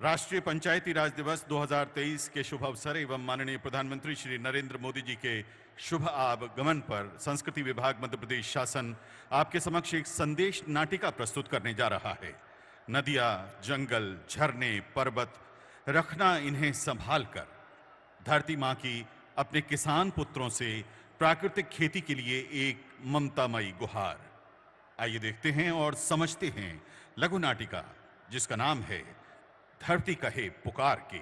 राष्ट्रीय पंचायती राज दिवस 2023 के शुभ अवसर एवं माननीय प्रधानमंत्री श्री नरेंद्र मोदी जी के शुभ आगमन पर संस्कृति विभाग मध्य प्रदेश शासन आपके समक्ष एक संदेश नाटिका प्रस्तुत करने जा रहा है। नदियां, जंगल, झरने, पर्वत, रखना इन्हें संभाल कर धरती मां की अपने किसान पुत्रों से प्राकृतिक खेती के लिए एक ममतामयी गुहार। आइए देखते हैं और समझते हैं लघु नाटिका जिसका नाम है धरती कहे पुकार के।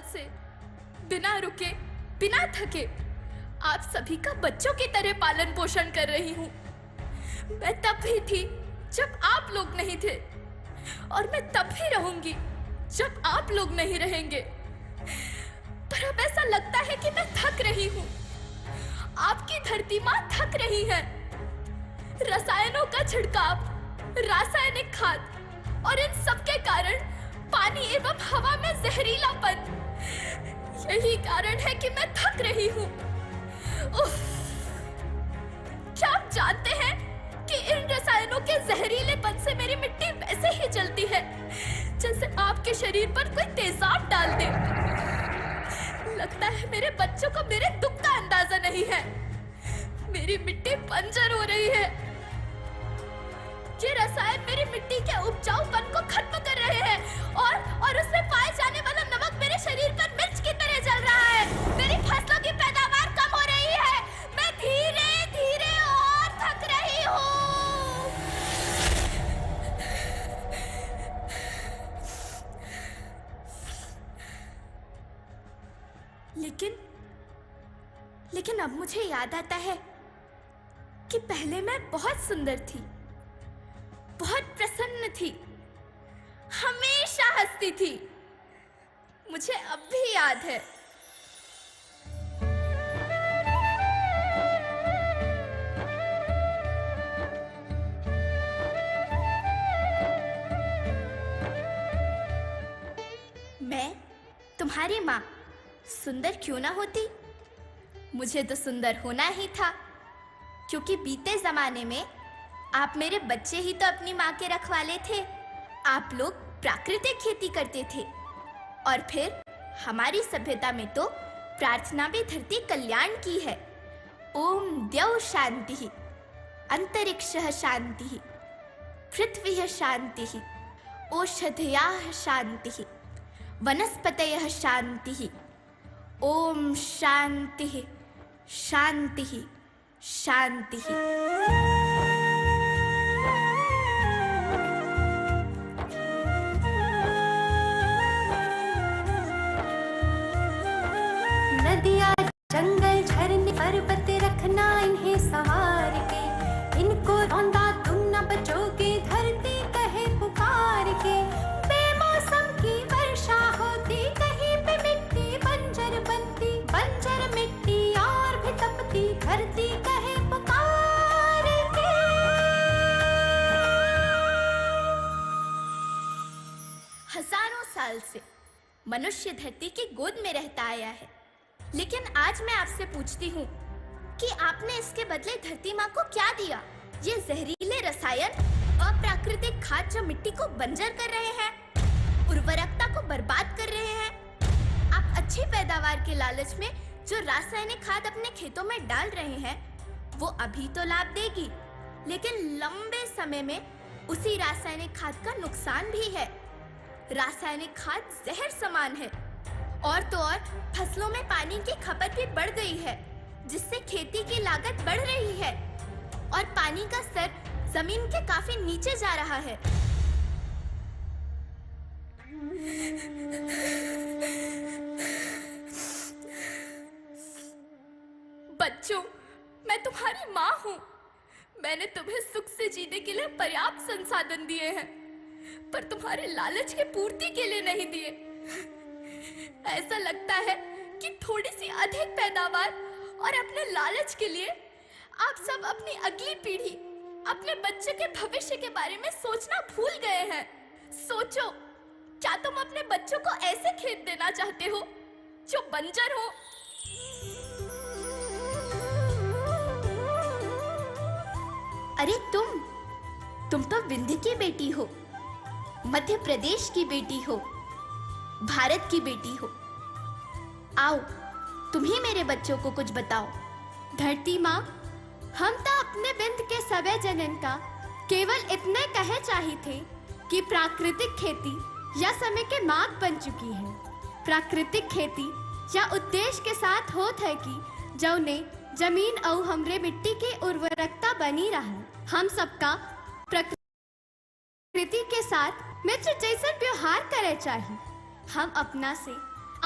से बिना रुके, बिना थके आप सभी का बच्चों की तरह पालन पोषण कर रही हूँ। मैं तब भी थी जब आप लोग नहीं थे और मैं तब भी रहूंगी जब आप लोग नहीं रहेंगे। पर अब ऐसा लगता है कि मैं थक रही हूँ। आपकी धरती माँ थक रही है। रसायनों का छिड़काव, रासायनिक खाद और इन सब के कारण पानी एवं हवा में जहरीलापन, यही कारण है कि मैं थक रही हूँ। क्या आप जानते हैं कि इन रसायनों के जहरीलेपन से मेरी मिट्टी वैसे ही जलती है जैसे आपके शरीर पर कोई तेजाब डाल दे। लगता है मेरे बच्चों को मेरे दुख का अंदाजा नहीं है। मेरी मिट्टी बंजर हो रही है। ये रसायन मेरी मिट्टी के उपजाऊपन को खत्म कर रहे हैं और उसमें पाए जाने वाला नमक मेरे शरीर पर मिर्च की तरह जल रहा है। मेरी फसलों की पैदावार कम हो रही है। मैं धीरे धीरे और थक रही हूँ। लेकिन अब मुझे याद आता है कि पहले मैं बहुत सुंदर थी, बहुत प्रसन्न थी, हमेशा हंसती थी। मुझे अब भी याद है। मैं तुम्हारी माँ सुंदर क्यों ना होती? मुझे तो सुंदर होना ही था, क्योंकि बीते जमाने में आप मेरे बच्चे ही तो अपनी माँ के रखवाले थे। आप लोग प्राकृतिक खेती करते थे और फिर हमारी सभ्यता में तो प्रार्थना भी धरती कल्याण की है। ओम द्यौ शांति, अंतरिक्षः शांति, पृथ्वी शांति, औषधयः शांति, वनस्पतयः शांति। ओम शांति शांति शांति। नदियाँ, जंगल, झरने, पर्वत रखना इन्हें संवार के। इनको रौंदा तुम न बचोगे, धरती कहे पुकार के। बेमौसम की वर्षा होती, कहीं पे मिट्टी बंजर बनती। बंजर मिट्टी और भी तपती, धरती कहे पुकार के। हजारों साल से मनुष्य धरती की गोद में रहता आया है। लेकिन आज मैं आपसे पूछती हूँ कि आपने इसके बदले धरती माँ को क्या दिया? ये जहरीले रसायन, अप्राकृतिक खाद जो मिट्टी को बंजर कर रहे हैं, उर्वरकता को बर्बाद कर रहे हैं। आप अच्छी पैदावार के लालच में जो रासायनिक खाद अपने खेतों में डाल रहे हैं, वो अभी तो लाभ देगी, लेकिन लंबे समय में उसी रासायनिक खाद का नुकसान भी है। रासायनिक खाद जहर समान है, और तो और फसलों में पानी की खपत भी बढ़ गई है, जिससे खेती की लागत बढ़ रही है और पानी का स्तर जमीन के काफी नीचे जा रहा है। बच्चों, मैं तुम्हारी माँ हूँ। मैंने तुम्हें सुख से जीने के लिए पर्याप्त संसाधन दिए हैं, पर तुम्हारे लालच की पूर्ति के लिए नहीं दिए। ऐसा लगता है कि थोड़ी सी अधिक पैदावार और अपने लालच के लिए आप सब अपनी अगली पीढ़ी, अपने बच्चे के भविष्य के बारे में सोचना भूल गए हैं। सोचो, क्या तुम अपने बच्चों को ऐसे खेत देना चाहते हो जो बंजर हो? अरे तुम तो विंध्य की बेटी हो, मध्य प्रदेश की बेटी हो, भारत की बेटी हो। आओ, तुम ही मेरे बच्चों को कुछ बताओ। धरती माँ, हम तो अपने बिंद के सवै जनन का केवल इतने कहे चाही थे कि प्राकृतिक खेती या समय के मार्ग बन चुकी है। प्राकृतिक खेती या उद्देश्य के साथ होत है कि जौने जमीन और हमरे मिट्टी की उर्वरकता बनी रहे। हम सबका प्रकृति के साथ मित्र जैसा व्यवहार करे चाहिए। हम अपना से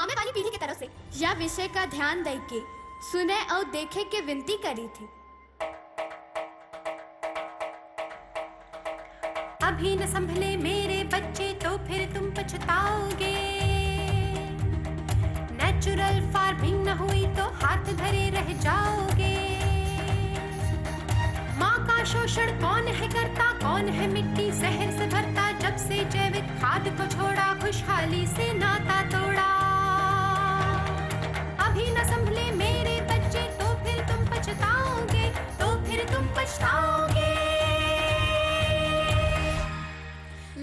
आने वाली पीढ़ी की तरफ से यह विषय का ध्यान दे के सुने और देखे के विनती करी थी। अभी न संभले मेरे बच्चे तो फिर तुम पछताओगे। नेचुरल फार्मिंग न हुई तो हाथ धरे रह जाओगे। माँ का शोषण कौन है करता, कौन है मिट्टी जहर से भरता। जब से जैविक खाद को छोड़ा, खुशहाली से नाता तोड़ा। अभी न संभले मेरे बच्चे तो फिर तुम पछताओगे, तो फिर तुम पछताओगे।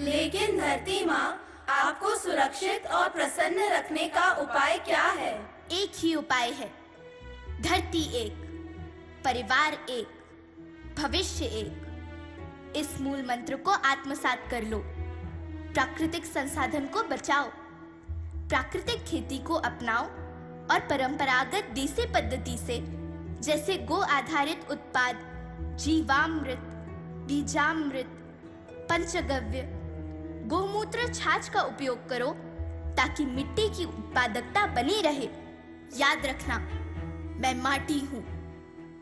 लेकिन धरती माँ, आपको सुरक्षित और प्रसन्न रखने का उपाय क्या है? एक ही उपाय है, धरती एक, परिवार एक, भविष्य एक। इस मूल मंत्र को आत्मसात कर लो। प्राकृतिक संसाधन को बचाओ, प्राकृतिक खेती को अपनाओ और परंपरागत देसी पद्धति से, जैसे गो आधारित उत्पाद, जीवामृत, बीजामृत, पंचगव्य, गोमूत्र, छाछ का उपयोग करो ताकि मिट्टी की उत्पादकता बनी रहे। याद रखना, मैं माटी हूँ।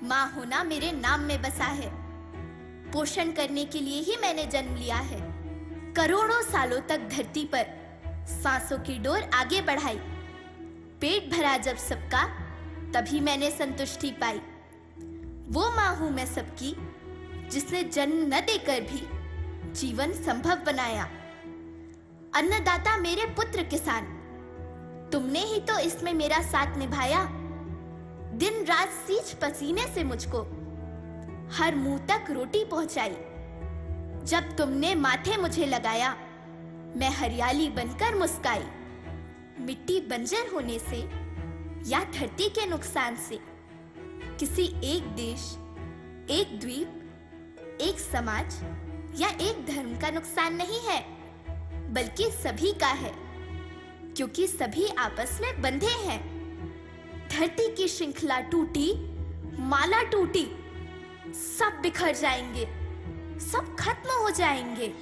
माँ होना मेरे नाम में बसा है। पोषण करने के लिए ही मैंने जन्म लिया है। करोड़ों सालों तक धरती पर सांसों की डोर आगे बढ़ाई। पेट भरा जब सबका, तभी मैंने संतुष्टि पाई। वो माँ हूँ मैं सबकी, जिसने जन्म न देकर भी जीवन संभव बनाया। अन्नदाता मेरे पुत्र किसान, तुमने ही तो इसमें मेरा साथ निभाया। दिन रात सींच पसीने से मुझको हर मुंह तक रोटी पहुंचाई। जब तुमने माथे मुझे लगाया, मैं हरियाली बनकर मुस्काई। मिट्टी बंजर होने से या धरती के नुकसान से किसी एक देश, एक द्वीप, एक समाज या एक धर्म का नुकसान नहीं है, बल्कि सभी का है, क्योंकि सभी आपस में बंधे हैं। धरती की श्रृंखला टूटी, माला टूटी, सब बिखर जाएंगे, सब खत्म हो जाएंगे।